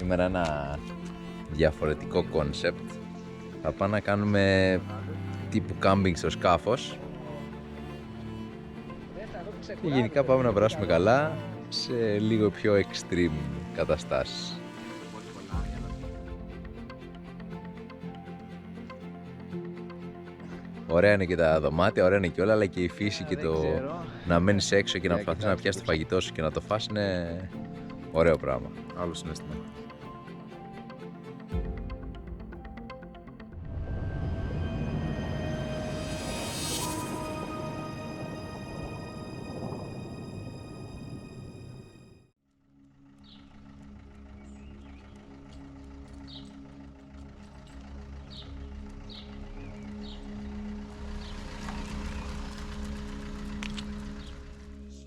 Σήμερα ένα διαφορετικό κόνσεπτ. Θα πάμε να κάνουμε τύπου κάμπινγκ στο σκάφος και γενικά πάμε να περάσουμε καλά σε λίγο πιο extreme καταστάσεις. Ωραία είναι και τα δωμάτια, ωραία είναι και όλα, αλλά και η φύση και το να μένεις έξω και να προσπαθείς να πιάσεις το φαγητό σου και να το φας είναι ωραίο πράγμα. Άλλο συναίσθημα.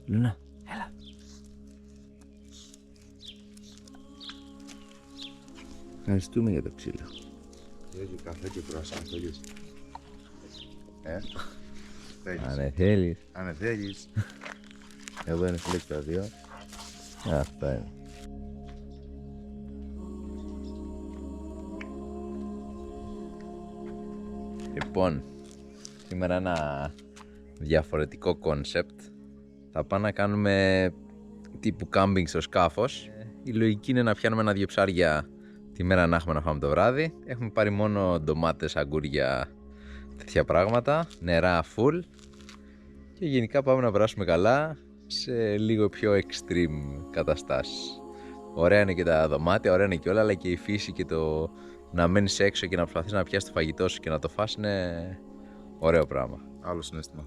Λούνα, έλα. Ευχαριστούμε για το ξύλο. Θέλει καφέ και κρουασάν, θέλεις. Θέλεις. Αν θέλεις. Εδώ είναι φίλε τα δύο. Αυτά είναι. Λοιπόν, σήμερα ένα διαφορετικό κόνσεπτ. Θα πάμε να κάνουμε τύπου κάμπινγκ στο σκάφος. Η λογική είναι να πιάνουμε ένα-δυο ψάρια τη μέρα να έχουμε να φάμε το βράδυ. Έχουμε πάρει μόνο ντομάτες, αγκούρια, τέτοια πράγματα, νερά full. Και γενικά πάμε να περάσουμε καλά σε λίγο πιο extreme καταστάσεις. Ωραία είναι και τα δωμάτια, ωραία είναι και όλα, αλλά και η φύση και το να μένεις έξω και να προσπαθείς να πιάσεις το φαγητό σου και να το φας είναι ωραίο πράγμα. Άλλο συναίσθημα.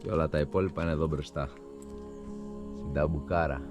Και όλα τα υπόλοιπα είναι εδώ μπροστά, στην ταμπουκάρα.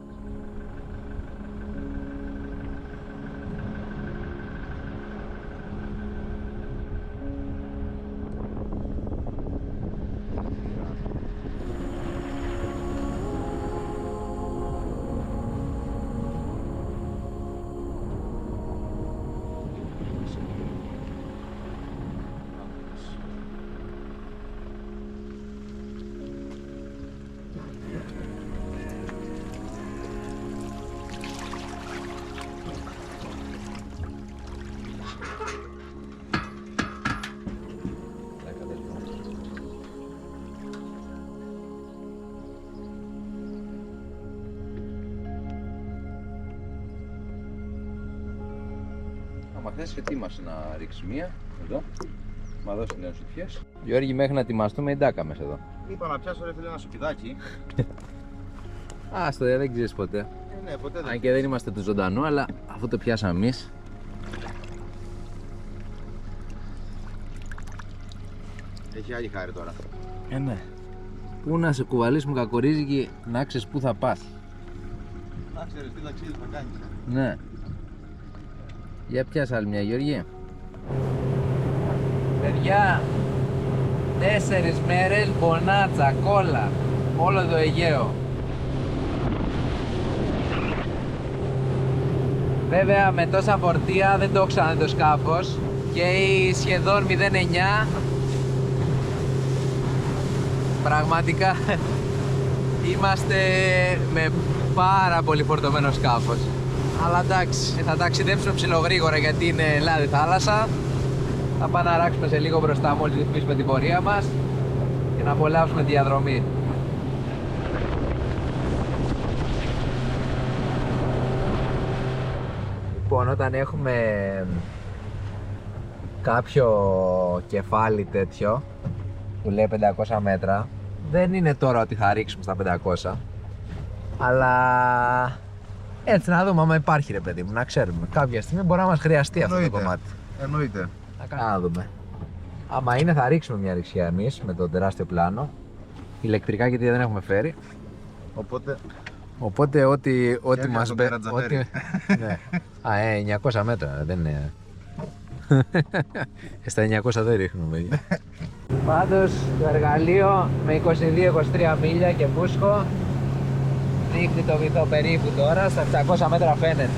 Άμα θες ετοίμασε να ρίξεις μία, εδώ. Μα δώσει νέες σουτιές. Γιώργη, μέχρι να ετοιμαστούμε εντάκα μέσα εδώ. Είπα να πιάσω ρε φίλε ένα σουπιδάκι. Άστο, δεν ξέρεις ποτέ. Ναι, ποτέ δεν. Αν και δεν είμαστε του ζωντανού, αλλά αφού το πιάσαμε εμείς. Έχει άλλη χάρη τώρα. Ναι. Πού να σε κουβαλήσουμε κακορίζικη, να ξέρεις πού θα πας. Να ξέρεις τι ταξίδι θα κάνεις. Ναι. Για πιάσε άλλη μια, Γιώργη. Παιδιά, 4 μέρες μπονάτσα, κόλλα, όλο το Αιγαίο. Βέβαια με τόσα φορτία δεν το ξαναδεί το σκάφος και σχεδόν 0,9. Πραγματικά είμαστε με πάρα πολύ φορτωμένο σκάφος. Αλλά εντάξει, θα ταξιδέψουμε ψιλογρήγορα γιατί είναι λάδι θάλασσα. Θα πάμε να ράξουμε σε λίγο μπροστά μόλις ρυθμίσουμε την πορεία μας και να απολαύσουμε τη διαδρομή. Λοιπόν, όταν έχουμε κάποιο κεφάλι τέτοιο που λέει 500 μέτρα, δεν είναι τώρα ότι θα ρίξουμε στα 500, αλλά έτσι να δούμε άμα υπάρχει ρε παιδί μου, να ξέρουμε. Κάποια στιγμή μπορεί να μας χρειαστεί αυτό το κομμάτι. Εννοείται. Να δούμε. Άμα είναι θα ρίξουμε μια ριξιά εμείς με το τεράστιο πλάνο. Ηλεκτρικά γιατί δεν έχουμε φέρει. Οπότε ό,τι μας μπαίνει. Ναι. Α, 900 μέτρα δεν είναι. Στα 900 δεν ρίχνουμε. Πάντως το εργαλείο με 22-23 μίλια και μπούσκο δείχνει το βυθό περίπου τώρα, στα 700 μέτρα φαίνεται.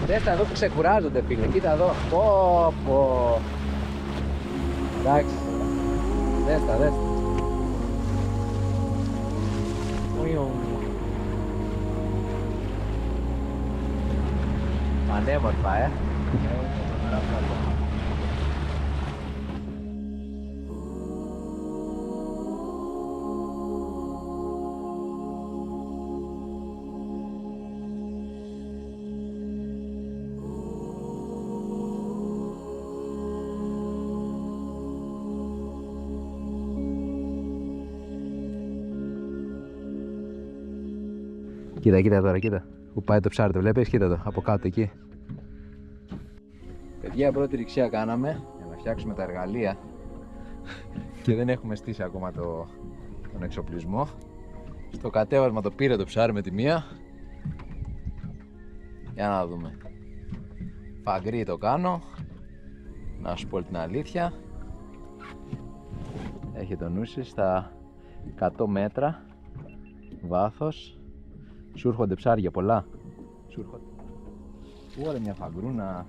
Δες τα εδώ που ξεκουράζονται, φίλε. Κοίτα εδώ. Πω, πω. Εντάξει. Δες τα, δες τα. Πανέμορφα, Κοίτα, κοίτα τώρα, κοίτα. Που πάει το ψάρι, το βλέπεις, κοίτα το, από κάτω εκεί. Παιδιά, πρώτη ρηξία κάναμε για να φτιάξουμε τα εργαλεία και δεν έχουμε στήσει ακόμα τον εξοπλισμό. Στο κατέβασμα το πήρε το ψάρι με τη μία. Για να δούμε. Φαγκρί το κάνω. Να σου πω την αλήθεια. Έχει το νου σας στα 100 μέτρα βάθος. Σου έρχονται ψάρια πολλά. Σου έρχονται. Ωραία, μια φαγκρούνα.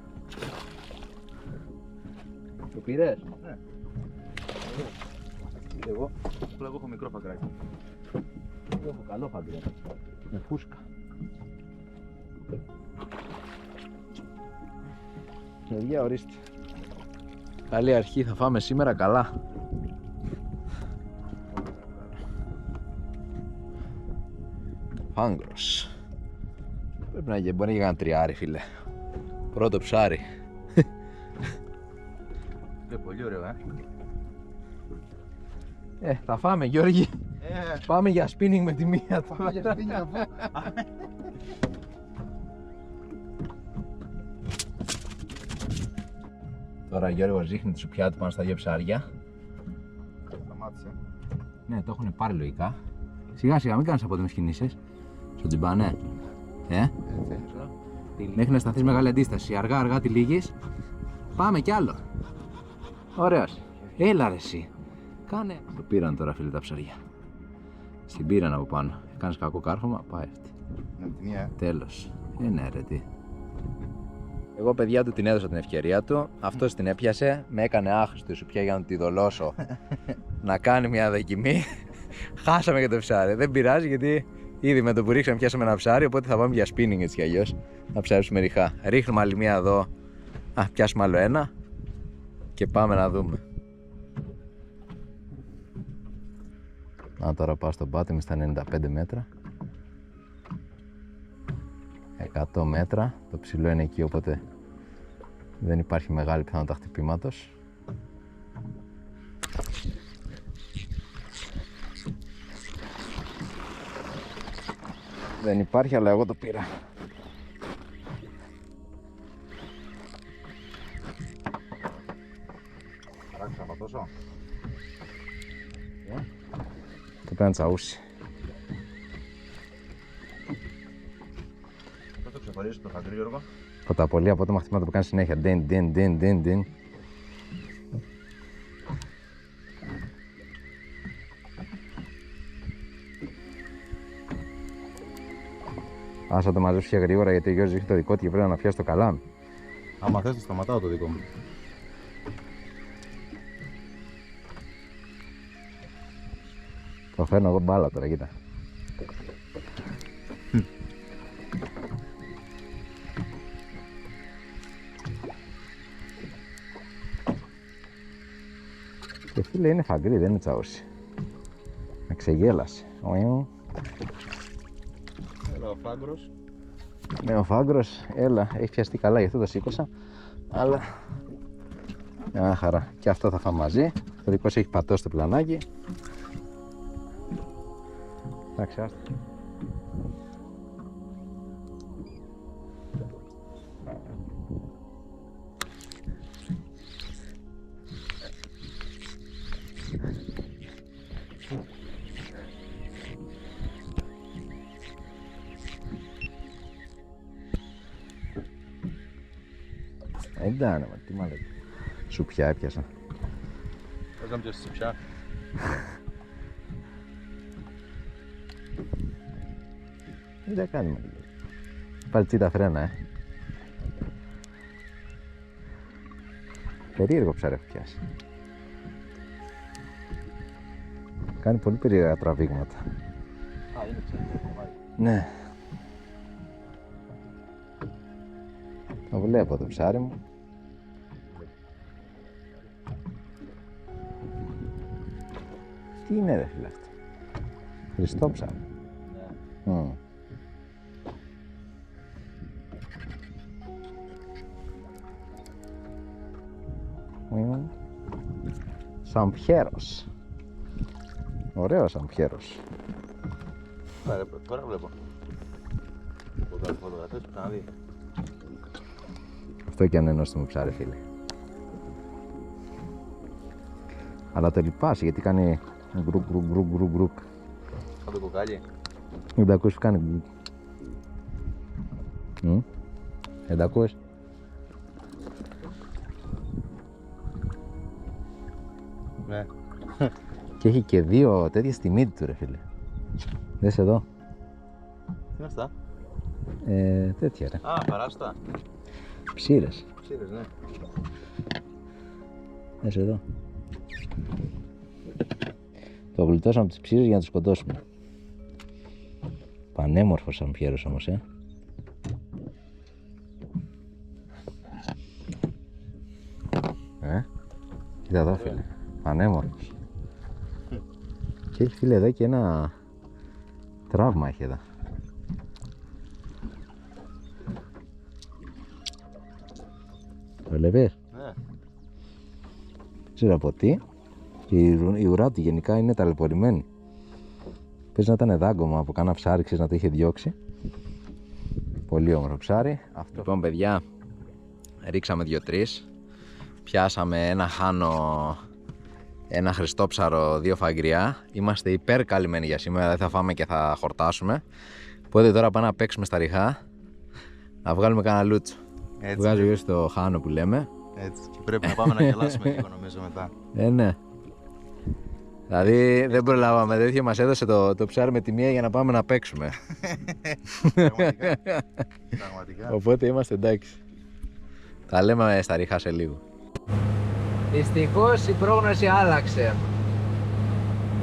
Το πήρες? Ναι. Εγώ έχω μικρό φαγκράκι. έχω καλό φαγκρί. Με φούσκα. Παιδιά, ορίστε. Καλή αρχή, θα φάμε σήμερα καλά. Φάγκρος. Πρέπει να μπορεί να γίνει ένα τριάρι, φίλε. Πρώτο ψάρι. Είναι πολύ ωραίο, Θα φάμε, Γιώργη. Πάμε για spinning με τη μία. Πάμε για σπίνι αφού. Τώρα ο Γιώργος ρίχνει τη σουπιά του πάνω στα δύο ψάρια. Σταμάτησε. Ναι, το έχουν πάρει λογικά. Σιγά σιγά, μην κάνεις απότομες κινήσεις. Στο τζιμπάνε. Μέχρι να σταθείς μεγάλη αντίσταση. Αργά αργά τη λύγεις. Πάμε κι άλλο. Ωραίος. Έλα ρε εσύ. Κάνε. Το πήραν τώρα, φίλε, τα ψαριά. Στην πήραν από πάνω. Κάνεις κακό κάρφωμα, πάει αυτή. Τέλος. Ναι ρε τι. Εγώ, παιδιά, του την έδωσα την ευκαιρία του. Αυτός την έπιασε. Με έκανε άχρηστη σουπιά για να τη δολώσω. Να κάνει μια δοκιμή. Χάσαμε και το ψάρι. Δεν πειράζει, γιατί ήδη με το που ρίξαμε πιάσαμε ένα ψάρι. Οπότε θα πάμε για spinning έτσι κι αλλιώς. Να ψαρίσουμε ριχά. Ρίχνουμε άλλη μία εδώ. Πιάσουμε άλλο ένα. Και πάμε να δούμε. Τώρα πάω στον πάτημι στα 95 μέτρα. 100 μέτρα. Το ψηλό είναι εκεί, οπότε δεν υπάρχει μεγάλη πιθανότητα χτυπήματος. Δεν υπάρχει, αλλά εγώ το πήρα. Παράξα από τόσο. Το πρέπει να τσαούσει. Πώς το ξεχωρίζεις το φαγκρί, Γιώργο? Από τα πολύ απότομα χτυπήματα που κάνει συνέχεια. Din. Άσα το μαζέψει γρήγορα, γιατί ο Γιώργος έχει το δικό του και πρέπει να πιάσει το καλάμι. Άμα θες το σταματάω το δικό μου. Το φέρνω εγώ μπάλα τώρα, κοίτα. Και φίλε, είναι φαγκρί, δεν είναι τσαούσι. Με ξεγέλασε. Έλα ο φάγκρος. Ναι, ο φάγκρος, έλα, έχει πιαστεί καλά, γι' αυτό το σήκωσα. Αλλά μια χαρά. Και αυτό θα φάμε μαζί. Το δικό σου έχει πατώσει το πλανάκι. Εντάξει, άστα. Εντάξει, τι μάλλον. Σουπιά έπιασα. Πώς να πιάσεις σουπιά? Δεν τα κάνουμε. Πάλι τσίτα φρένα, Περίεργο ψάρι έχω πιάσει. Κάνει πολύ περίεργα τραβήγματα. Α, είναι ψάρι. Ναι. Το βλέπω το ψάρι μου. Τι είναι ρε φίλε αυτό? Χριστό ψάρι. Ναι. Σαμπιέρος. Ωραίο σαμπιέρος. Τώρα βλέπω. Φωτογραφίες που ξαναδεί. Αυτό και αν είναι νόστιμο ψάρι φίλε. Αλλά το λυπάσαι γιατί κάνει γκρουκ. Θα το κοκάλι. Δεν τα ακούς που κάνει γκρουκ. Δεν τα ακούς? Ναι. Και έχει και δύο τέτοια στη μύτη του ρε φίλε. Δες εδώ. Τι είναι αυτά? Τέτοια ρε. Α, παράστα. Ψήρες. Ψήρες, ναι. Δες εδώ. Το γλιτώσαμε τις ψήρες για να τους σκοτώσουμε. Πανέμορφος σαμπιέρος όμως, Κοίτα εδώ φίλε. Πανέμορφος. Και έχει φίλε εδώ και ένα τραύμα έχει εδώ. Το βλέπεις? Ναι. Ξέρω από τι. Η ουρά του γενικά είναι ταλαιπωρημένη. Πες να ήταν δάγκωμα από κάνα ψάρι, ξέρεις να το είχε διώξει. Πολύ όμορφο ψάρι. Αυτό. Λοιπόν παιδιά, ρίξαμε 2-3. Πιάσαμε ένα χάνο, ένα χριστόψαρο, 2 φαγγριά. Είμαστε υπέρ καλυμμένοι για σήμερα, δεν θα φάμε και θα χορτάσουμε. Οπότε τώρα πάμε να παίξουμε στα ριχά, να βγάλουμε κανένα λούτσο. Βγάζω γύρω στο χάνο που λέμε. Έτσι, και πρέπει να πάμε να γελάσουμε λίγο νομίζω μετά. Ναι. Δηλαδή δεν προλάβαμε, τέτοιο μας έδωσε το ψάρι με τη μία για να πάμε να παίξουμε. Πραγματικά. Οπότε είμαστε εντάξει. Τα λέμε στα ριχά σε λίγο. Δυστυχώς η πρόγνωση άλλαξε.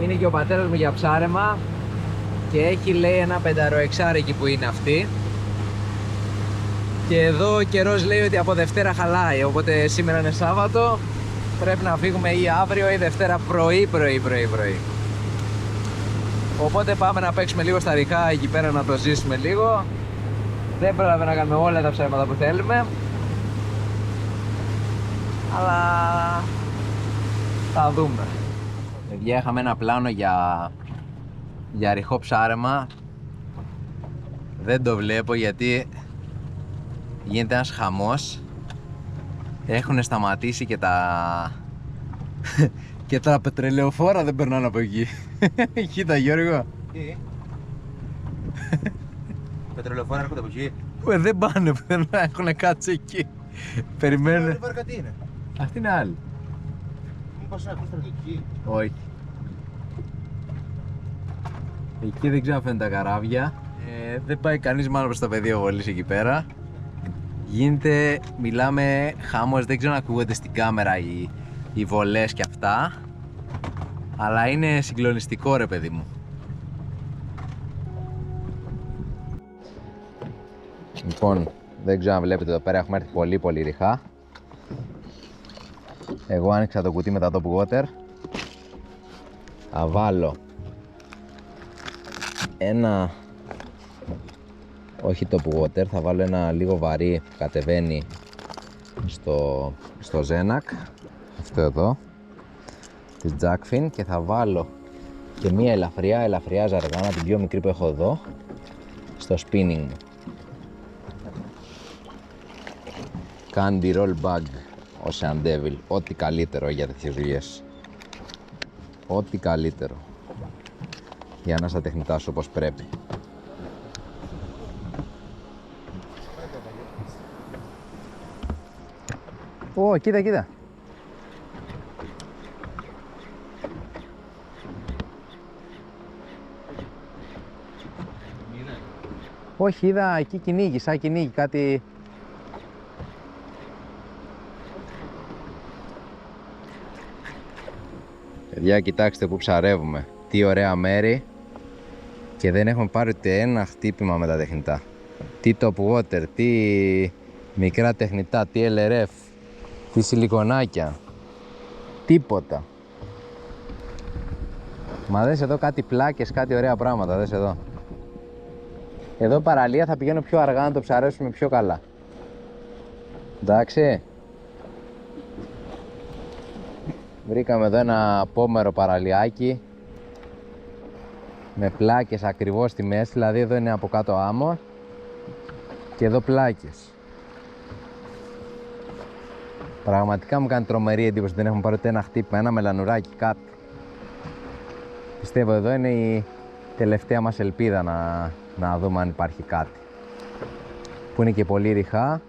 Είναι και ο πατέρας μου για ψάρεμα και έχει λέει ένα 5-6 που είναι αυτή. Και εδώ ο καιρός λέει ότι από Δευτέρα χαλάει, οπότε σήμερα είναι Σάββατο. Πρέπει να φύγουμε ή αύριο ή Δευτέρα πρωί. Οπότε πάμε να παίξουμε λίγο στα ριχά εκεί πέρα να το ζήσουμε λίγο. Δεν πρόλαβε να κάνουμε όλα τα ψάρεματα που θέλουμε. Αλλά θα δούμε. Παιδιά, είχαμε ένα πλάνο για ριχό ψάρεμα. Δεν το βλέπω γιατί γίνεται ένας χαμός. Έχουν σταματήσει και τα πετρελαιοφόρα δεν περνάνε από εκεί. Κοίτα Γιώργο. Τι? Πετρελαιοφόρα έρχονται από εκεί. Δεν πάνε, δεν έχουν κάτσει εκεί. Περιμένουν. Η βάρκα τι είναι? Αυτή είναι άλλη. Μήπως είναι στρατιωτική? Όχι. Εκεί δεν ξέρω αν φαίνεται τα καράβια. Δεν πάει κανείς μάλλον προς το πεδίο βολής εκεί πέρα. Γίνεται, μιλάμε χάμος, δεν ξέρω αν ακούγονται στην κάμερα οι βολές και αυτά. Αλλά είναι συγκλονιστικό ρε παιδί μου. Λοιπόν, δεν ξέρω αν βλέπετε εδώ πέρα έχουμε έρθει πολύ ριχά. Εγώ άνοιξα το κουτί με τα top water. Θα βάλω ένα, όχι top water, θα βάλω ένα λίγο βαρύ που κατεβαίνει στο Zenak, αυτό εδώ, της Jackfin, και θα βάλω και μία ελαφριά ζαργάνα, την πιο μικρή που έχω εδώ, στο spinning μου. Candy roll bag, Ocean Devil, ό,τι καλύτερο για τέτοιες δουλειές. Ό,τι καλύτερο για να στα τεχνητά σου όπως πρέπει. Ω, κοίτα. Όχι, είδα εκεί κυνήγι, σαν κυνήγι, κάτι. Παιδιά, κοιτάξτε που ψαρεύουμε. Τι ωραία μέρη. Και δεν έχουμε πάρει ούτε ένα χτύπημα με τα τεχνητά. Τι top water, τι μικρά τεχνητά, τι LRF, τι σιλικονάκια. Τίποτα. Μα δες εδώ κάτι πλάκες, κάτι ωραία πράγματα, δες εδώ. Εδώ παραλία θα πηγαίνω πιο αργά να το ψαρέσουμε πιο καλά. Εντάξει. Βρήκαμε εδώ ένα απόμερο παραλιάκι με πλάκες ακριβώς στη μέση, δηλαδή εδώ είναι από κάτω άμμο και εδώ πλάκες. Πραγματικά μου κάνει τρομερή εντύπωση, δεν έχουμε πάρει ούτε ένα χτύπημα, ένα μελανουράκι, κάτι. Πιστεύω εδώ είναι η τελευταία μας ελπίδα να δούμε αν υπάρχει κάτι. Που είναι και πολύ ρηχά.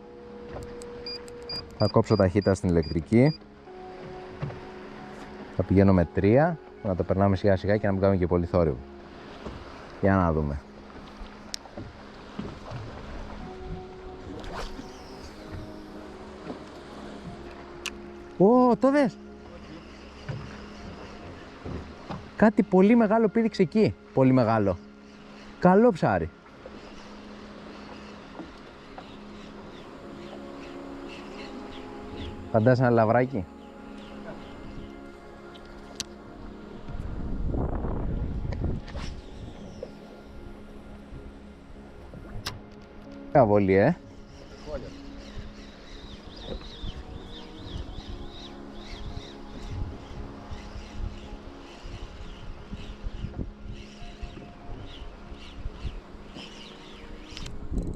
Θα κόψω ταχύτητα στην ηλεκτρική. Θα πηγαίνω με 3, να το περνάμε σιγά σιγά και να μην κάνουμε και πολύ θόρυβο. Για να δούμε. Ω, το δες! Κάτι πολύ μεγάλο πήδηξε εκεί. Πολύ μεγάλο. Καλό ψάρι. Φαντάζεσαι ένα λαβράκι. Καβολή,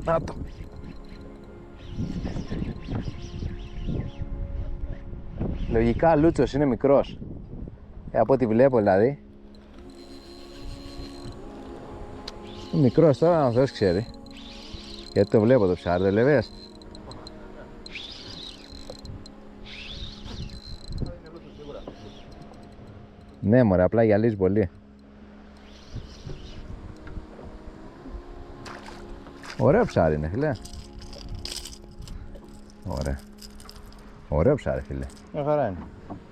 Να το. Λογικά Λούτσος είναι μικρός. Από ό,τι βλέπω δηλαδή. Μικρός τώρα, αν Θεός ξέρει. Γιατί το βλέπω το ψάρι, δεν λεβες. Ναι μωρέ, απλά γυαλίζει πολύ. Ωραίο ψάρι είναι, φίλε. Ωραία. Ωραίο ψάρι, φίλε. Μια χαρά είναι.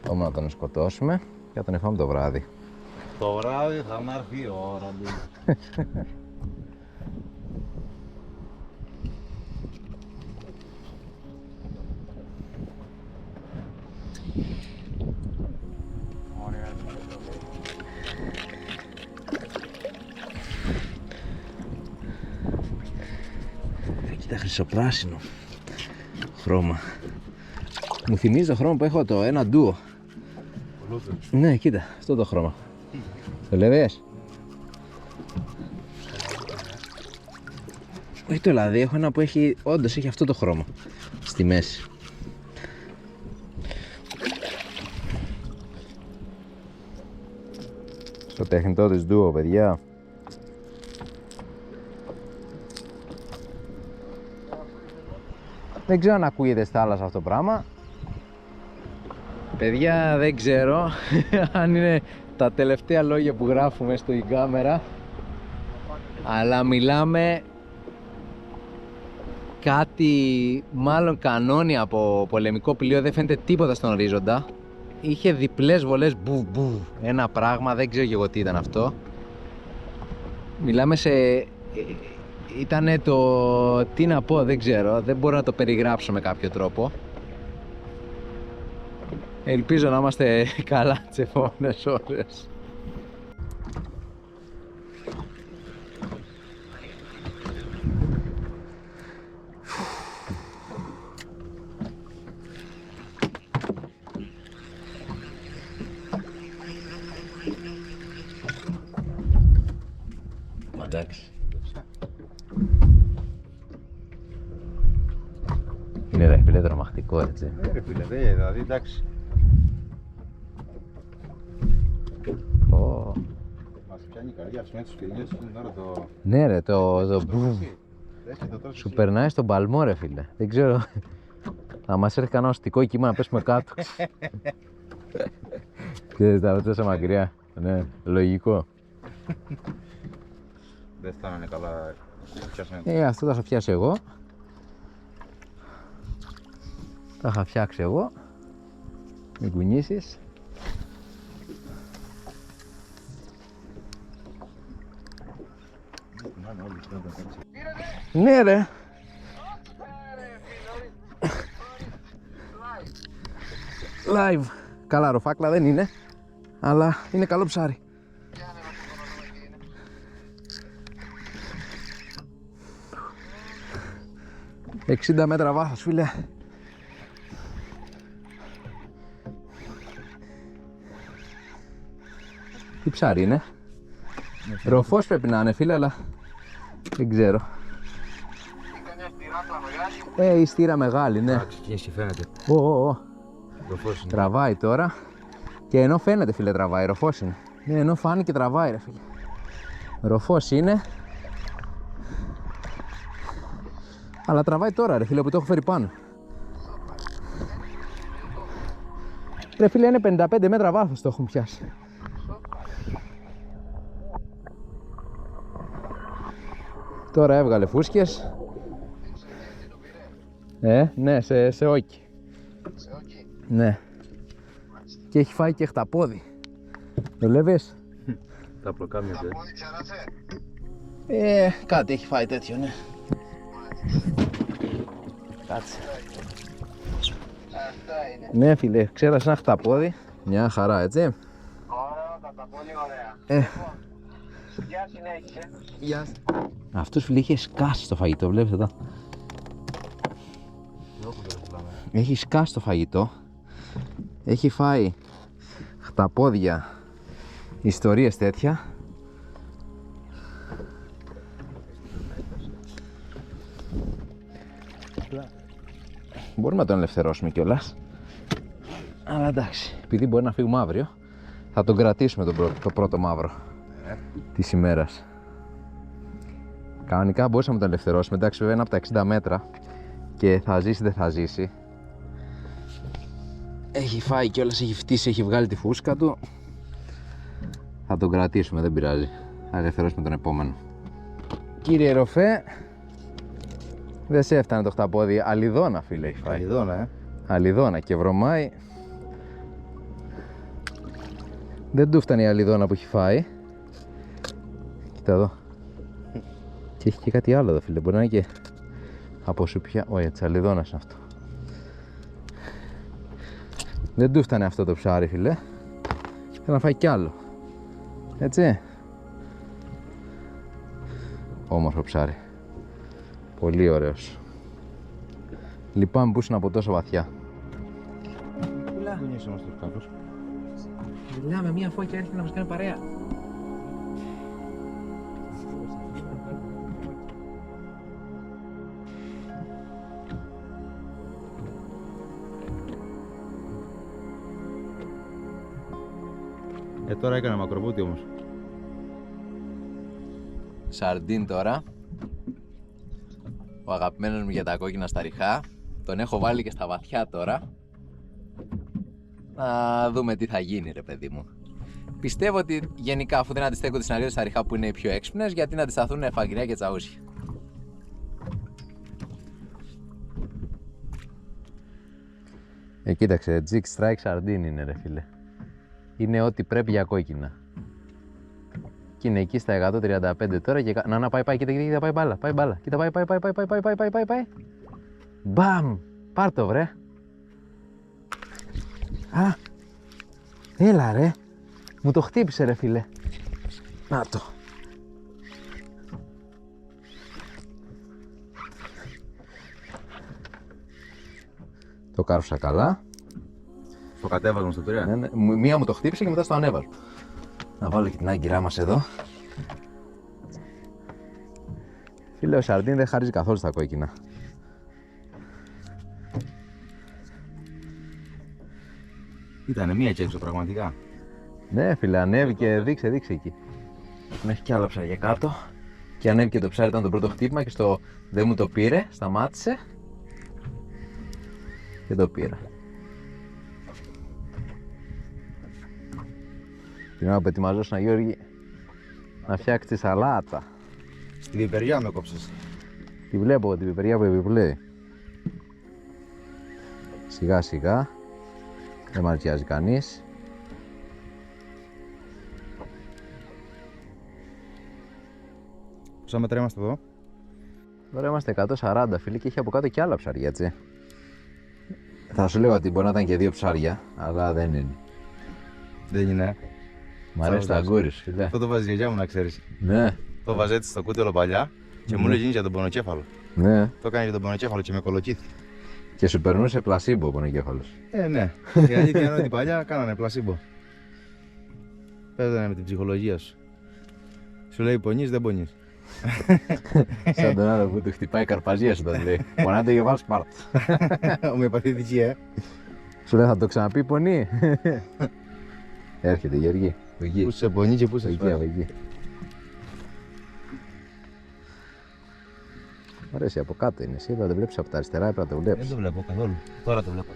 Πάμε να τον σκοτώσουμε και θα τον εφάμε το βράδυ. Το βράδυ θα να έρθει η ώρα του. Κοίτα, χρυσοπράσινο χρώμα. Μου θυμίζει το χρώμα που έχω το ένα ντουο. Ναι, κοίτα, αυτό το χρώμα. Το λεβες. Όχι το λαδί, έχω ένα που έχει, όντως έχει αυτό το χρώμα στη μέση. Στο τεχνητό της ντουο, παιδιά. Δεν ξέρω αν ακούγεται στη θάλασσα αυτό το πράγμα. Παιδιά, δεν ξέρω αν είναι τα τελευταία λόγια που γράφουμε στο κάμερα, αλλά μιλάμε κάτι μάλλον κανόνι από πολεμικό πλοίο, δεν φαίνεται τίποτα στον ορίζοντα. Είχε διπλές βολές, μπου μπου, ένα πράγμα, δεν ξέρω και εγώ τι ήταν αυτό. Μιλάμε σε... Ήτανε το... τι να πω, δεν ξέρω, δεν μπορώ να το περιγράψω με κάποιο τρόπο. Ελπίζω να είμαστε καλά τις επόμενες ώρες. Εντάξει. Είναι ρε φίλε τρομακτικό, έτσι. Ναι ρε φίλε, δηλαδή εντάξει. Μας πιάνει η καρδιά, σημαίνει τους κυρίες είναι τώρα το... Ναι ρε, το σου περνάει στον παλμό ρε φίλε. Δεν ξέρω, θα μας έρθει κανένα οστικό κύμα να πέσουμε κάτω. Ξέρεις, τα τόσο μακριά. Ναι, λογικό. Δεν θα είναι καλά. Αυτό θα φτιάσω εγώ. Τα είχα φτιάξει εγώ. Μην κουνήσεις. Ναι ρε. Live. Καλά ροφάκλα δεν είναι, αλλά είναι καλό ψάρι. «60 μέτρα βάθος, φίλε». Τι ψάρι είναι? Ροφός πρέπει να είναι, φίλε, αλλά δεν ξέρω. Η στήρα μεγάλη, ναι. Ξεκίνησε, φαίνεται. Ροφός είναι. Τραβάει τώρα. Και ενώ φαίνεται, φίλε, τραβάει, ροφός είναι. Ναι, ενώ φάνηκε τραβάει, ρε φίλε. Ροφός είναι. Αλλά τραβάει τώρα, ρε φίλε, που το έχω φέρει πάνω. Ρε φίλε, είναι 55 μέτρα βάθος το έχουν πιάσει. Τώρα έβγαλε φούσκες. Ναι, σε όκι. Ναι. Και έχει φάει και χταπόδι. Το βλέπεις? Τα προκάμια του. Κάτι έχει φάει τέτοιο, ναι. Κάτσε. Ναι, φίλε, ξέρασε ένα χταπόδι. Μια χαρά, έτσι. Ωραία, πολύ ωραία. Γεια συνέχισε. Γεια. Αυτός, φίλε, είχε σκάσει το φαγητό, βλέπεις εδώ. Έχει σκάσει το φαγητό. Έχει φάει χταπόδια, ιστορίες τέτοια. Μπορούμε να τον ελευθερώσουμε κιόλας. Αλλά εντάξει, επειδή μπορεί να φύγουμε αύριο, θα τον κρατήσουμε το πρώτο μαύρο της ημέρας. Κανονικά μπορούσαμε να τον ελευθερώσουμε, εντάξει, βέβαια είναι από τα 60 μέτρα και θα ζήσει, δεν θα ζήσει. Έχει φάει κιόλας, έχει φτύσει, έχει βγάλει τη φούσκα του. Θα τον κρατήσουμε, δεν πειράζει. Θα ελευθερώσουμε τον επόμενο. Κύριε Ροφέ, δεν σε έφτανε το χταπόδι. Αλιδόνα, φίλε, έχει φάει. Αλιδόνα, Αλιδόνα και βρωμάει. Δεν του φτάνει η αλιδόνα που έχει φάει. Κοίτα εδώ. Και έχει και κάτι άλλο εδώ, φίλε. Μπορεί να είναι και από σουπιά. Όχι, της αλιδόνας είναι αυτό. Δεν του φτάνει αυτό το ψάρι, φίλε. Θέλω να φάει κι άλλο. Έτσι. Όμορφο ψάρι. Πολύ ωραίος. Λυπάμαι που ήσουν από τόσο βαθιά. Δεν είσαι μας το σκάφος. Μιλάμε μία φώκια έρχεται να μας κάνει παρέα. Τώρα έκανα μακροβούτι όμως. Σαρντίν τώρα. Ο αγαπημένος μου για τα κόκκινα στα ριχά. Τον έχω βάλει και στα βαθιά τώρα. Να δούμε τι θα γίνει, ρε παιδί μου. Πιστεύω ότι γενικά, αφού δεν αντιστέκονται συναλλήλως στα ριχά που είναι οι πιο έξυπνες, γιατί να αντισταθούν φαγγινιά και τσαούσια. Κοίταξε, Jig Strike Sardine είναι, ρε φίλε. Είναι ό,τι πρέπει για κόκκινα. Και είναι εκεί στα 135 τώρα και να πάει, κοίτα, πάει μπάλα, πάει μπάλα. Κοίτα, πάει. Μπαμ! Πάρ' το, βρε. Α, έλα, ρε. Μου το χτύπησε, ρε φίλε. Να το. Το κάρφωσα καλά. Το κατέβασμα στο 3. Ναι. Μία μου το χτύπησε και μετά στο ανέβαζα. Να βάλω και την άγκυρά μας εδώ. Φίλε, ο Σαρντίν δεν χαρίζει καθόλου στα κόκκινα. Ήτανε μία και έξω πραγματικά. Ναι, φίλε, ανέβηκε, δείξε εκεί. Μέχρι κι άλλα ψάρια κάτω. Και ανέβηκε το ψάρι, ήταν το πρώτο χτύπημα και στο δεν μου το πήρε, σταμάτησε. Και το πήρα. Την ώρα που ετοιμαζόσουν, Γιώργη, να φτιάξει τη σαλάτα. Στη πιπεριά με κόψες. Τη βλέπω, την πιπεριά που επιπλέει. Σιγά σιγά. Δεν μας νοιάζει κανείς. Πόσα μέτρα είμαστε εδώ? Τώρα είμαστε 140 φίλοι και έχει από κάτω και άλλα ψάρια, έτσι. Θα σου λέω ότι μπορεί να ήταν και 2 ψάρια, αλλά δεν είναι. Δεν είναι. Μ' αρέσει το αγκούρι σου, φίλε. Αυτό το βάζει η γιαγιά μου να ξέρεις. Ναι, Το βάζει έτσι στο κούτελο παλιά και μου λέει για τον πονοκέφαλο. ναι. Το έκανε για τον πονοκέφαλο και με κολοκύθη. Και σου περνούσε πλασίμπο ο πονοκέφαλος. Ναι. Η αλήθεια είναι ότι παλιά κάνανε πλασίμπο. Παίζανε με την ψυχολογία σου. Σου λέει πονείς, δεν πονείς. Σαν τον άλλο που του χτυπάει καρπαζία σου τον λέει. Πονάτε και βάλεις πάρτ. Ομοιοπαθητική, Σου λέει θα το ξαναπεί πονεί. Έρχεται Γεωργή. Εκεί. Πού σε πονεί και πού σε Εκεί, σφαίρει. εκεί. Μ' αρέσει από κάτω είναι. Εσύ δεν το βλέπεις από τα αριστερά, έπρεπε να το Δεν βλέπεις. το βλέπω καθόλου. Τώρα το βλέπω.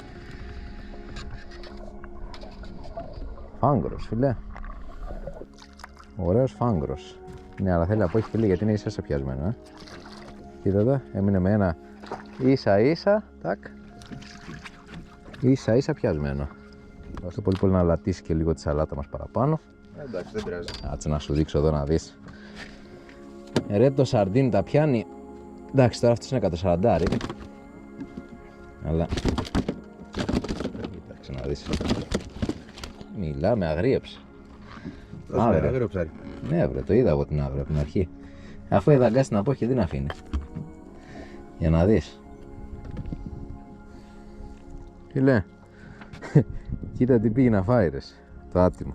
Φάγκρος, φίλε. Ωραίος φάγκρος. Ναι, αλλά θέλει απόχη φίλε γιατί είναι ίσα πιασμένο. Κοίτα εδώ, έμεινε με ένα ίσα ίσα, τάκ. Ίσα ίσα πιασμένο. Δώστε πολύ πολύ να λατίσει και λίγο τη σαλάτα μας παραπάνω. Εντάξει, δεν πειράζει. Κάτσε να σου δείξω εδώ να δεις. Ρε το σαρντίν τα πιάνει. Εντάξει τώρα αυτός είναι 140. Αλλά... Κοίταξε να δεις. Μιλάμε, αγρίεψε. Άβρε. Άγριο ψάρι. Ναι βρε, το είδα από την άβρε από την αρχή. Αφού εδαγκάσει την απόχη δεν αφήνει. Για να δεις. Φίλε, κοίτα τι πήγε να φάει ρε, το άτιμο.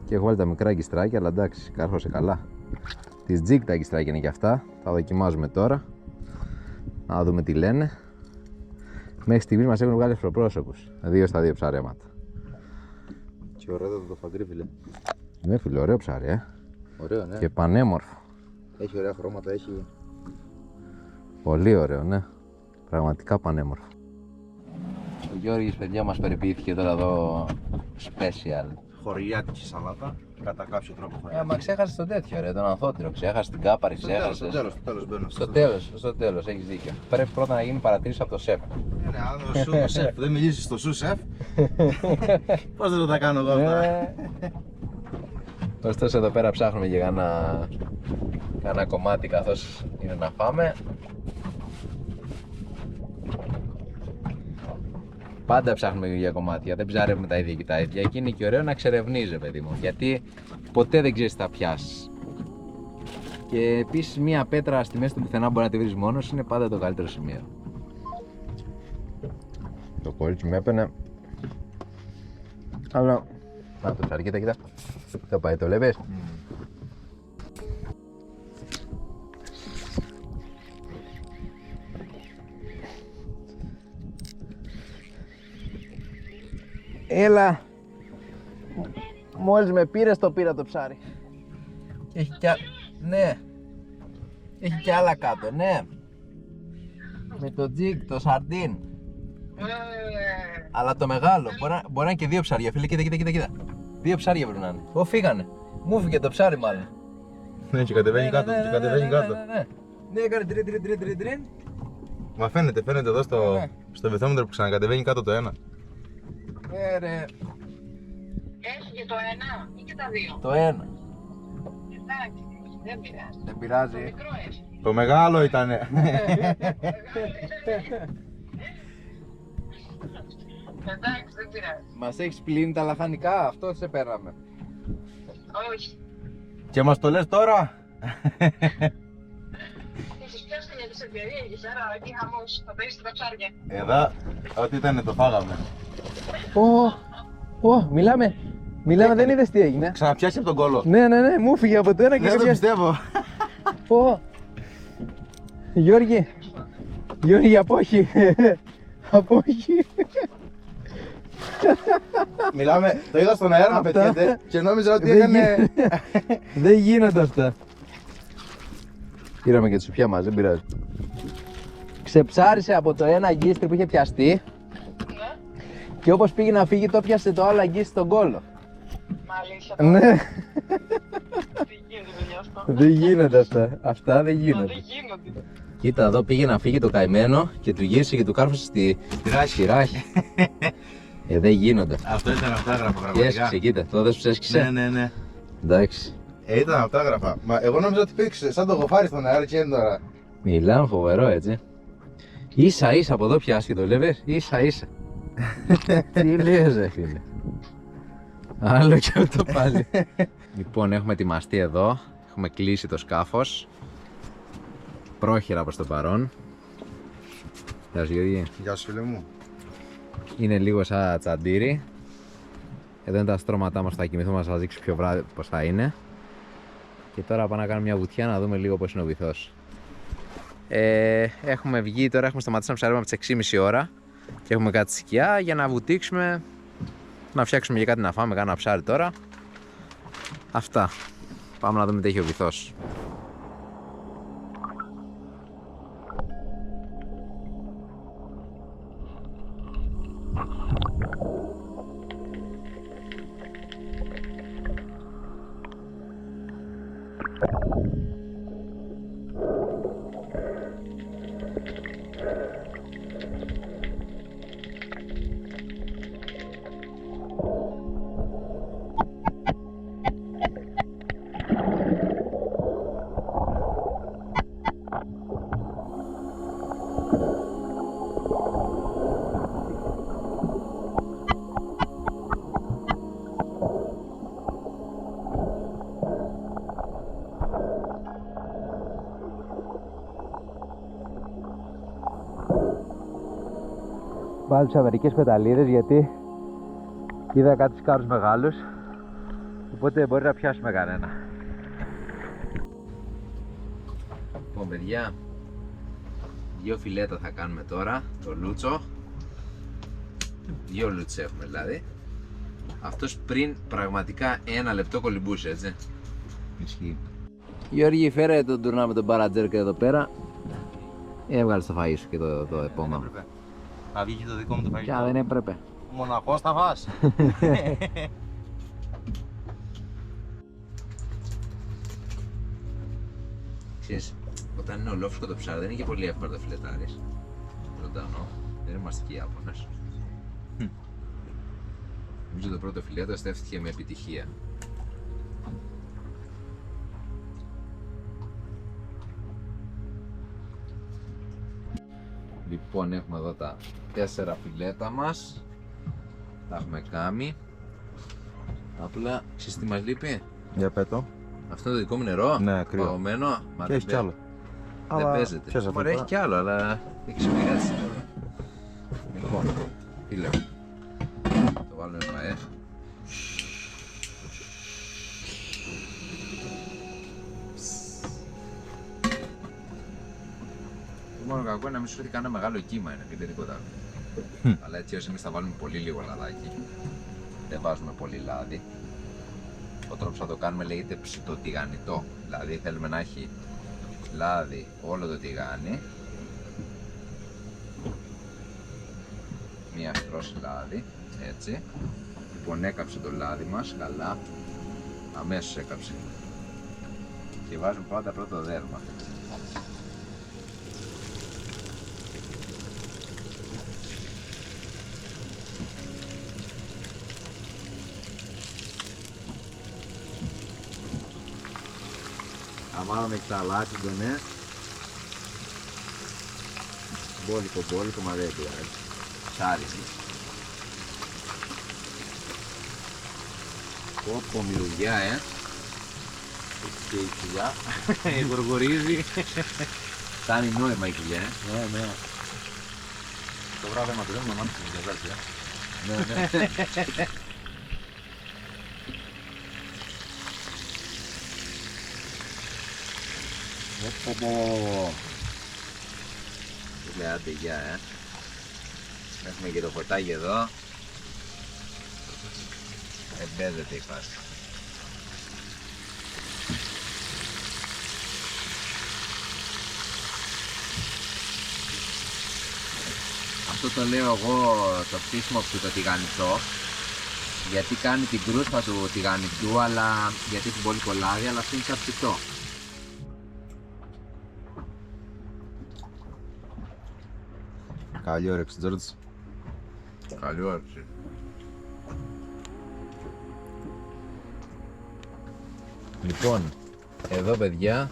Και έχω βάλει τα μικρά αγκιστράκια, αλλά εντάξει, κάρχωσε καλά. Τις τζικ τα αγκιστράκια είναι και αυτά, τα δοκιμάζουμε τώρα. Να δούμε τι λένε. Μέχρι στιγμής μας έχουν βγάλει φροπρόσωπους, 2 στα 2 ψάρεματα. Και ωραίο το φαγκρί, φίλε. Ναι φίλε, ωραίο ψάρι, Ωραίο, ναι. και πανέμορφο. Έχει ωραία χρώματα, έχει. Πολύ ωραίο, ναι. Πραγματικά πανέμορφο. Ο Γιώργης, παιδιά, μας περιποιήθηκε τώρα εδώ special. Χωριάτικη σαλάτα. Κατά κάποιο τρόπο Μα ξέχασες το τέτοιο ρε, τον ανθότυρο. Ξέχασες την κάπαρη, ξέχασες. Στο τέλος μπαίνω. Στο τέλος, έχεις δίκιο. Πρέπει πρώτα να γίνει παρατήρηση από το σεφ. Ναι, αν ο σεφ δεν μιλήσει στο σου σεφ, πώς δεν τα κάνω εγώ αυτά. Ωστόσο εδώ πέρα ψάχνουμε για κανένα κομμάτι καθώς είναι να φάμε. Πάντα ψάχνουμε για κομμάτια, δεν ψάρευουμε τα ίδια και τα ίδια. Και είναι και ωραίο να εξερευνείς, παιδί μου, γιατί ποτέ δεν ξέρεις τι θα πιάσεις. Και επίσης μία πέτρα στη μέση του πουθενά μπορεί να τη βρεις μόνος, είναι πάντα το καλύτερο σημείο. Το κορίτσι με έπαινε. Αλλά... Να το ψάρι, κοίτα. Θα πάει, το βλέπεις. Έλα. Μόλις με πήρες το πήρα το ψάρι. Έχει κι άλλα. Ναι. Έχει κι άλλα κάτω, ναι. Με το τζιγκ, το σαρντίν. Αλλά το μεγάλο. Μπορεί να είναι και 2 ψάρια, φίλε. Κοίτα. 2 ψάρια πρέπει να είναι. Ω, φύγανε. Μου φύγε το ψάρι μάλλον. Ναι, και κατεβαίνει κάτω. Ναι, έκανε τρίν. Μα φαίνεται εδώ στο βυθόμετρο που ξανακατεβαίνει κάτω το ένα. Ρε. Έχει και το ένα ή και τα 2. Το ένα. Εντάξει, δεν πειράζει. Δεν πειράζει. Το μικρό έχει. Το μεγάλο ήτανε. Εντάξει, δεν πειράζει. Μας έχεις πλύνει τα λαχανικά, αυτό σε πέραμε. Όχι. Και μας το λες τώρα. Έχεις πιάσει για τις εμπειρίες, άρα εκεί χαμός, θα παίρνεις τα ψάρια. Εδώ, ό,τι ήταν το φάγαμε. Μιλάμε, δεν είδες τι έγινε. Ξαναπιάσει από τον κόλο. Ναι, μου φύγε από το ένα και Δεν το κάποια... πιστεύω. Γιώργη, απόχη. Μιλάμε, το είδα στον αέρα να Αυτά πετιέται και νόμιζα ότι δεν έκανε. Δεν γίνονται αυτά. Πήραμε και τη σουπιά μας, δεν πειράζει. Ξεψάρισε από το ένα αγκίστρι που είχε πιαστεί και όπως πήγε να φύγει το πιάσε το άλλο αγκίστρι στον κόλο. Μάλιστα. Ναι, Δεν γίνεται παιδιά αυτό. δεν γίνονται αυτά. Αυτά δεν Δεν γίνονται. γίνονται. Κοίτα εδώ πήγε να φύγει το καημένο και του γύρισε και του κάρφωσε στη ράχη. Δεν γίνονται. Αυτό ήταν αυτάγραφο Και πραγματικά. έσκησε, κοίτα, το δες που σε έσκησε. Ναι. Εντάξει. Ήταν αυτά γραφά. Μα εγώ νόμιζα ότι πήξε σαν το γοφάρι στον αέρα και είναι τώρα. Μιλάμε φοβερό έτσι. Ίσα ίσα από εδώ πιάσει το λεβες, ίσα ίσα. Τι λες ρε φίλε. Άλλο και αυτό πάλι. Λοιπόν, έχουμε ετοιμαστεί εδώ. Έχουμε κλείσει το σκάφος. Πρόχειρα προς το παρόν. Γεια σου Γιώργη. Γεια σου φίλε μου. Είναι λίγο σαν τσαντήρι. Εδώ είναι τα στρώματά μας, θα κοιμηθούμε, να σας δείξω πιο βράδυ πως θα είναι. Και τώρα πάμε να κάνουμε μια βουτιά να δούμε λίγο πως είναι ο βυθός. Έχουμε βγει τώρα, έχουμε σταματήσει να ψαρεύουμε από τις 6.30 ώρα και έχουμε κάτι σκιά για να βουτήξουμε, να φτιάξουμε και κάτι να φάμε, κάνα ψάρι τώρα. Αυτά. Πάμε να δούμε τι έχει ο βυθός. Βάλουσα μερικές πεταλίδες γιατί είδα κάτι σκάρους μεγάλους, οπότε μπορεί να πιάσουμε κανένα. Λοιπόν παιδιά, 2 φιλέτα θα κάνουμε τώρα, το λούτσο. 2 λούτσες έχουμε δηλαδή. Αυτός πριν πραγματικά 1 λεπτό κολυμπούσε, έτσι. Ισχύει. Γιώργη, φέρε τον τουρνά με τον παρατζέρκα εδώ πέρα. Έβγαλε το φαΐ σου και το επόμενο. Θα βγει και το δικό μου το φαγητό. Πια δεν έπρεπε. Μοναχός θα φας. Ξέρεις, όταν είναι ολόφρυκο το ψάρι δεν είναι και πολύ εύκολο το φιλετάρεις. Ζωντανό. Δεν είμαστε και οι Ιάπωνες. Νομίζω το πρώτο φιλέτο στέφθηκε με επιτυχία. Λοιπόν, έχουμε εδώ τα 4 φιλέτα μας. Τα έχουμε κάμει. Απλά, ξέρεις τι μας λείπει? Για πέτω. Αυτό είναι το δικό μου νερό, Ναι, κρύο. παγωμένο. Μα Και έχει κι άλλο. Δεν παίζεται. Ξέρεις αυτό Ωραία, έχει τώρα. κι άλλο, αλλά έχει συνεργάσει. Λοιπόν, τι λέω. Το βάλουμε φαέ. Το μόνο κακό είναι να μην σου έρθει κανένα μεγάλο κύμα, είναι πείτε τίποτα άλλο. Αλλά έτσι όσο εμείς θα βάλουμε πολύ λίγο λαδάκι. Δεν βάζουμε πολύ λάδι. Ο τρόπος θα το κάνουμε λέγεται ψητοτηγανιτό. Δηλαδή θέλουμε να έχει λάδι όλο το τηγάνι. Μία στρώση λάδι, έτσι. Λοιπόν, έκαψε το λάδι μας καλά. Αμέσως έκαψε. Και βάζουμε πάντα πρώτο δέρμα. Θα βάλουμε και τα λάσιντονες. Μπόλικο, μα δεν πειράζει. Ψάρισι. Πω μιλουγιά, και η κοιλιά. Γοργορίζει. Κάνει νόημα η κοιλιά, Ναι, ναι. Το βράδυ μα τρέμουμε μάτι στην διαδράση. Ναι. Λέει άντε γεια, Έχουμε και το φωτάκι εδώ. Εμπέδεται η φάση. Αυτό το λέω εγώ το φτύσιμο του το τηγανιτό, γιατί κάνει την κρούσπα του τηγανιτού, αλλά γιατί έχει πολύ κολλάδι, αλλά αυτό είναι σαν ψητό. Καλή όρεξη, Τζόρτζ. Καλή όρεξη. Λοιπόν, εδώ παιδιά,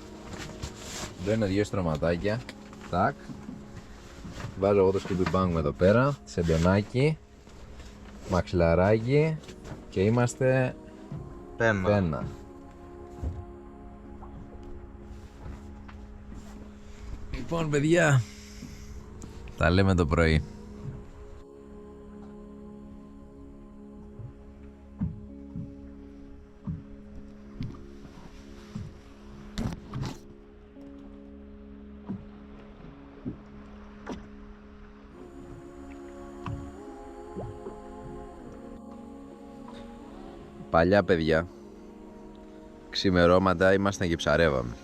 εδώ είναι 2 στρωματάκια. Τάκ. Βάζω εγώ το Scooby Bang εδώ πέρα, σεντονάκι, μαξιλαράκι και είμαστε πένα. Λοιπόν παιδιά, τα λέμε το πρωί. Παλιά παιδιά, ξημερώματα ήμασταν και ψαρεύαμε.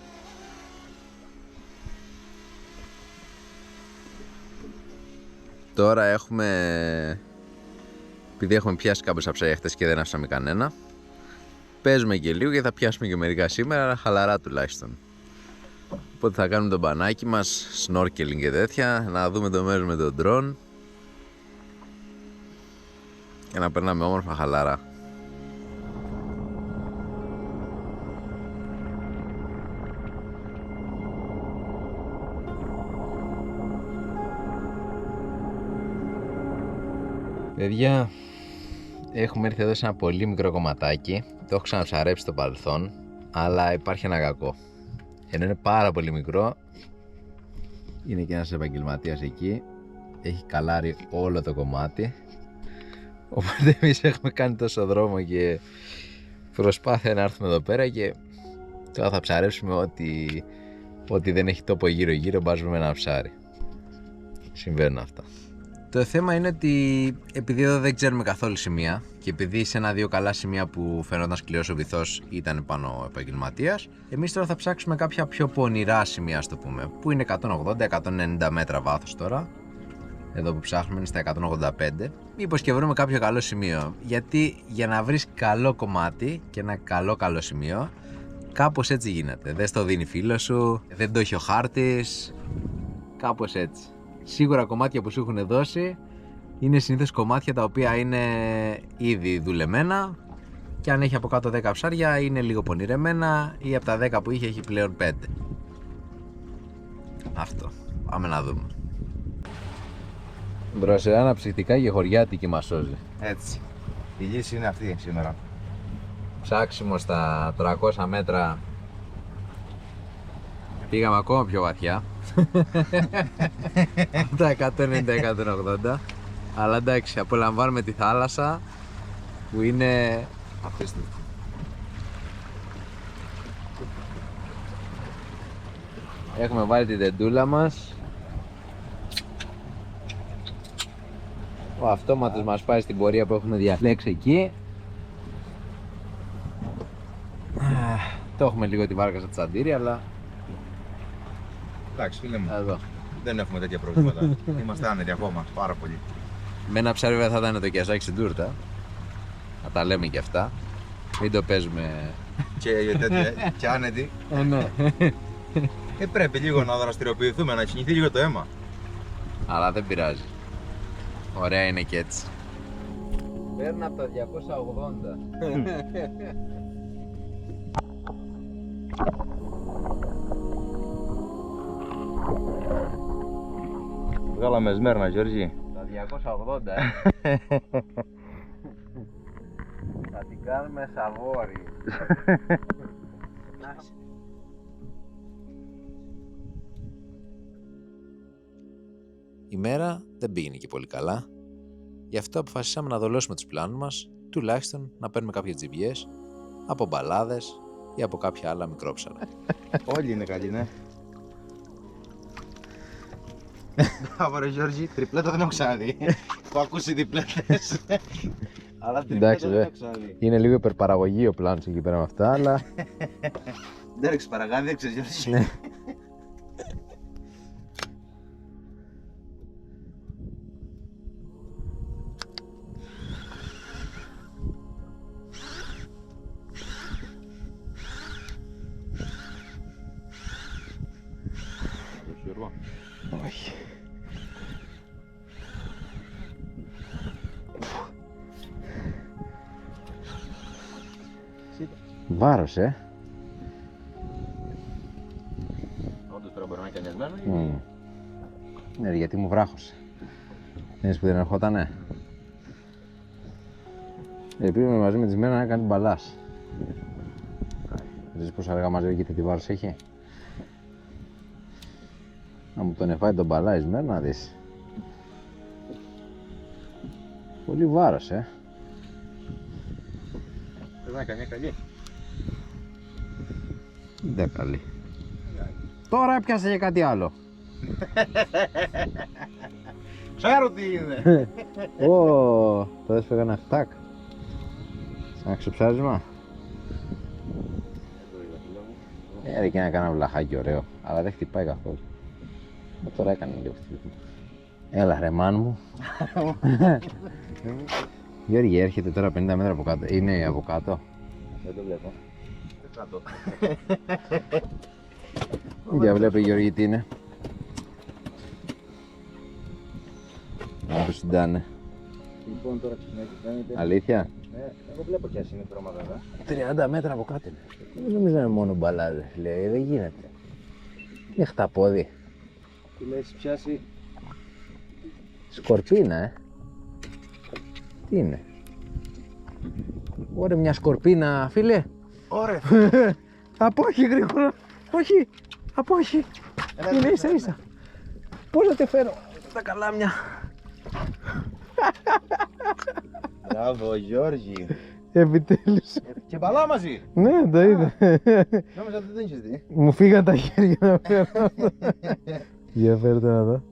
Τώρα επειδή έχουμε πιάσει κάποια ψάρια χτες και δεν άφησαμε κανένα, παίζουμε και λίγο και θα πιάσουμε και μερικά σήμερα, αλλά χαλαρά τουλάχιστον. Οπότε θα κάνουμε το μπανάκι μας, snorkeling και τέτοια, να δούμε το μέρος με τον drone και να περνάμε όμορφα χαλαρά. Παιδιά, έχουμε έρθει εδώ σε ένα πολύ μικρό κομματάκι. Το έχω ξαναψαρέψει στο παρελθόν, αλλά υπάρχει ένα κακό. Ενώ είναι πάρα πολύ μικρό, είναι και ένας επαγγελματίας εκεί. Έχει καλάρει όλο το κομμάτι. Οπότε εμείς έχουμε κάνει τόσο δρόμο και προσπάθεια να έρθουμε εδώ πέρα και τώρα θα ψαρέψουμε ό,τι δεν έχει τόπο γύρω γύρω, μπάζουμε ένα ψάρι. Συμβαίνουν αυτά. Το θέμα είναι ότι επειδή εδώ δεν ξέρουμε καθόλου σημεία και επειδή σε 1-2 καλά σημεία που φαινόταν σκληρός ο βυθός ήταν πάνω ο επαγγελματίας, εμείς τώρα θα ψάξουμε κάποια πιο πονηρά σημεία, ας το πούμε, που είναι 180-190 μέτρα βάθος τώρα. Εδώ που ψάχνουμε είναι στα 185. Μήπως και βρούμε κάποιο καλό σημείο. Γιατί για να βρεις καλό κομμάτι και ένα καλό σημείο, κάπως έτσι γίνεται. Δεν στο δίνει φίλος σου, δεν το έχει ο χάρτης, κάπως έτσι. Σίγουρα κομμάτια που σου έχουν δώσει είναι συνήθως κομμάτια τα οποία είναι ήδη δουλεμένα και αν έχει από κάτω 10 ψάρια είναι λίγο πονηρεμένα ή από τα 10 που είχε έχει πλέον 5. Αυτό. Πάμε να δούμε. Μπροσερά αναψυκτικά και χωριάτικη μας σώζει. Έτσι. Η λύση είναι αυτή σήμερα. Ψάξιμο στα 300 μέτρα. Πήγαμε ακόμα πιο βαθιά. Τα 190-180. Αλλά εντάξει, απολαμβάνουμε τη θάλασσα που είναι απίστευτη. Έχουμε βάλει την τεντούλα μας. Ο αυτόματος μας πάει στην πορεία που έχουμε διαλέξει εκεί. Το έχουμε λίγο τη βάρκα στα τσαντήρια, αλλά Εντάξει, φίλε μου, εδώ. δεν έχουμε τέτοια προβλήματα. Είμαστε άνετοι ακόμα, πάρα πολύ. Με ένα ψάρι βέβαια θα ήταν το κιαζάκι στην τούρτα. Να τα λέμε και αυτά. Μην το παίζουμε. Και άνετοι. Ναι. Πρέπει λίγο να δραστηριοποιηθούμε, να κινηθεί λίγο το αίμα. Αλλά δεν πειράζει. Ωραία είναι και έτσι. Παίρνω από τα 280. Βγάλαμε σμέρνα, Γιώργη. Τα 280, Θα την κάνουμε σαβόρι. Η μέρα δεν πήγαινε και πολύ καλά. Γι' αυτό αποφασίσαμε να δολώσουμε τους πλάνους μας, τουλάχιστον να παίρνουμε κάποιες τζιμπιές από μπαλάδες ή από κάποια άλλα μικρόψαρα. Όλοι είναι καλοί, ναι. Μπράβο ρε Γιώργη, τριπλέτα δεν έχω ξαναδεί. Έχω ακούσει διπλέτες. Αλλά τριπλέτα δεν έχω ξαναδεί. Είναι λίγο υπερπαραγωγή ο πλάνος εκεί πέρα με αυτά, αλλά Δεν ρίξεις παραγάδι, δεν ξέρεις Γιώργη. όχι. Βάρος, Ναι, γιατί μου βράχωσε. Είναι που δεν ερχότανε. Πήγαμε μαζί με τη Σμέρνα να κάνει μπαλάς. Δεις πως αργά μαζεύει και τι βάρος έχει. Να μου τον εφάει τον μπαλά η Σμέρνα, να δεις. Πολύ βάρος, Πρέπει να κάνει μια καλή. Δεν καλή. Τώρα έπιασε και κάτι άλλο. Ξέρω τι είναι. Τώρα έσφεγα ένα χτάκ. Σαν ξεψάρισμα. Ρε και να κάνω βλαχάκι ωραίο, αλλά δεν χτυπάει καθόλου. Τώρα έκανε λίγο χτυπήμα. Έλα ρε μάν μου. Γιώργη, έρχεται τώρα 50 μέτρα από κάτω. Είναι από κάτω. Δεν το βλέπω. Κάτω. Για βλέπει Γιώργη τι είναι. Να το συντάνε. Λοιπόν, τώρα ξεκινάει και φαίνεται. Αλήθεια. Εγώ βλέπω ποια είναι η χρώματα εδώ. 30 μέτρα από κάτω είναι. Δεν νομίζω να είναι μόνο μπαλάδες, λέει, δεν γίνεται. Είναι χταπόδι. Τι λες, πιάσει. Σκορπίνα, Τι είναι. Ωραία, μια σκορπίνα, φίλε. Ωραία. Απόχει γρήγορα. Όχι, απόχει. Είναι ίσα ίσα. Πώς να τη φέρω τα καλάμια. Μπράβο, Γιώργη. Επιτέλους. Και μπαλά μαζί. Ναι, το είδα. Νόμιζα ότι δεν είχες δει. Μου φύγαν τα χέρια να φέρω. Για φέρτε να δω.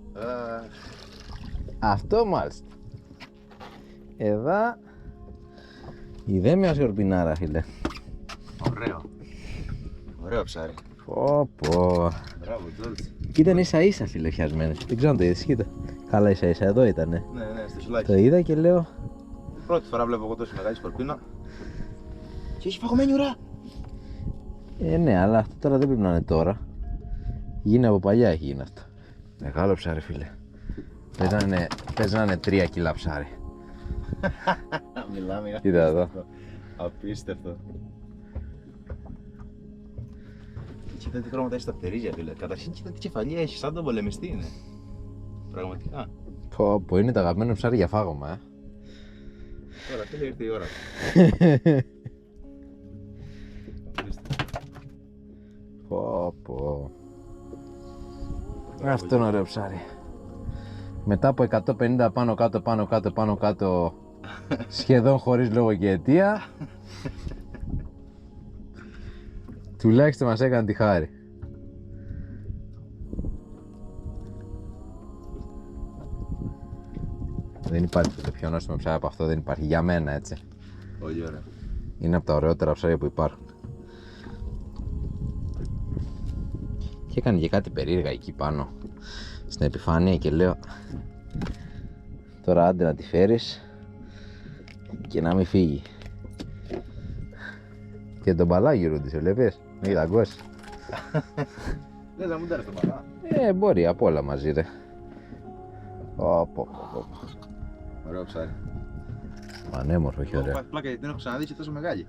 Αυτό μάλιστα. Εδώ είδε μια σκορπινάρα, φίλε. Ωραίο. Ωραίο ψάρι. Πω. Μπράβο, Τζόλτς. Ήταν ίσα ίσα, φίλε, φτιασμένες. Δεν ξέρω αν το είδες, κοίτα. Καλά ίσα ίσα, εδώ ήτανε. Ναι, στο σουλάκι. Το είδα και λέω, Πρώτη φορά βλέπω εγώ τόσο μεγάλη σκορπίνα. Και έχει παγωμένη ουρά. ναι, αλλά αυτό τώρα δεν πρέπει να είναι τώρα. Γίνει από παλιά, έχει γίνει αυτό. Μεγάλο ψάρι, φίλε. Παίζει να είναι 3 κιλά ψάρι. Μιλάμε. Κοίτα εδώ. Απίστευτο. Κοίτα τι χρώματα έχει στα πτερίγια, φίλε. Καταρχήν κοίτα τι κεφαλή έχει, σαν τον πολεμιστή είναι. Πραγματικά. Πω, είναι το αγαπημένο ψάρι για φάγωμα, Τώρα, φίλε, ήρθε η ώρα. Πω. Αυτό είναι ωραίο ψάρι. Μετά από 150 πάνω κάτω σχεδόν χωρίς λόγο και αιτία, τουλάχιστον μας έκανε τη χάρη. Δεν υπάρχει το πιο νόστιμο ψάρι από αυτό, δεν υπάρχει για μένα, έτσι. Πολύ ωραία. Είναι από τα ωραιότερα ψάρια που υπάρχουν. Και έκανε και κάτι περίεργα εκεί πάνω στην επιφάνεια και λέω τώρα άντε να τη φέρεις και να μην φύγει. Και τον μπαλάγιρο της βλέπεις, μην δαγκώσει. Λες να μου τάρεις το μπαλά. Μπορεί απ' όλα μαζί ρε. Ωραίο ψάρι. Πανέμορφο, όχι ωραίο. Πλάκα γιατί δεν έχω ξαναδεί και τόσο μεγάλη.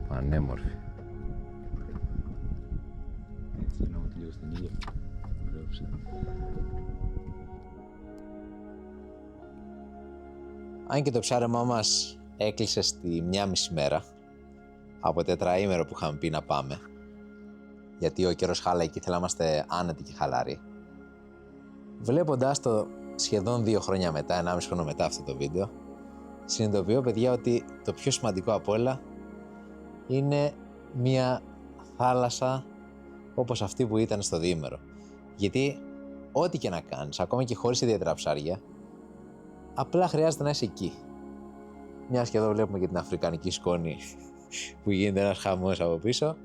Πανέμορφη. Έτσι, να μου λίγο στην ήλιο. Ωραίο ψάρι. Αν και το ψάρεμά μας έκλεισε στη 1,5 μέρα από τετραήμερο που είχαμε πει να πάμε, γιατί ο καιρός χάλαγε και ήθελα να είμαστε άνετοι και χαλαροί. Βλέποντας το σχεδόν 2 χρόνια μετά, 1,5 χρόνο μετά αυτό το βίντεο, συνειδητοποιώ, παιδιά, ότι το πιο σημαντικό απ' όλα είναι μια θάλασσα όπως αυτή που ήταν στο διήμερο. Γιατί ό,τι και να κάνεις, ακόμα και χωρίς ιδιαίτερα ψάρια, απλά χρειάζεται να είσαι εκεί. Μιας και εδώ βλέπουμε και την αφρικανική σκόνη που γίνεται ένας χαμός από πίσω.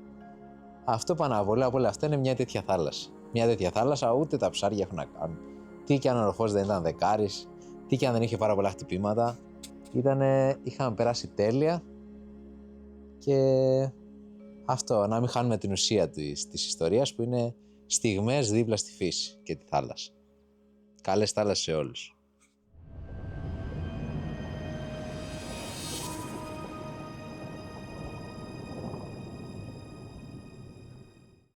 Αυτό πάνω απ' όλα αυτά είναι μια τέτοια θάλασσα. Μια τέτοια θάλασσα ούτε τα ψάρια έχουν να κάνουν. Τι και αν ο ροφός δεν ήταν δεκάρης, τι και αν δεν είχε πάρα πολλά χτυπήματα. Είχαμε περάσει τέλεια και αυτό, να μην χάνουμε την ουσία της ιστορίας που είναι στιγμές δίπλα στη φύση και τη θάλασσα. Καλές θάλασσες σε όλους.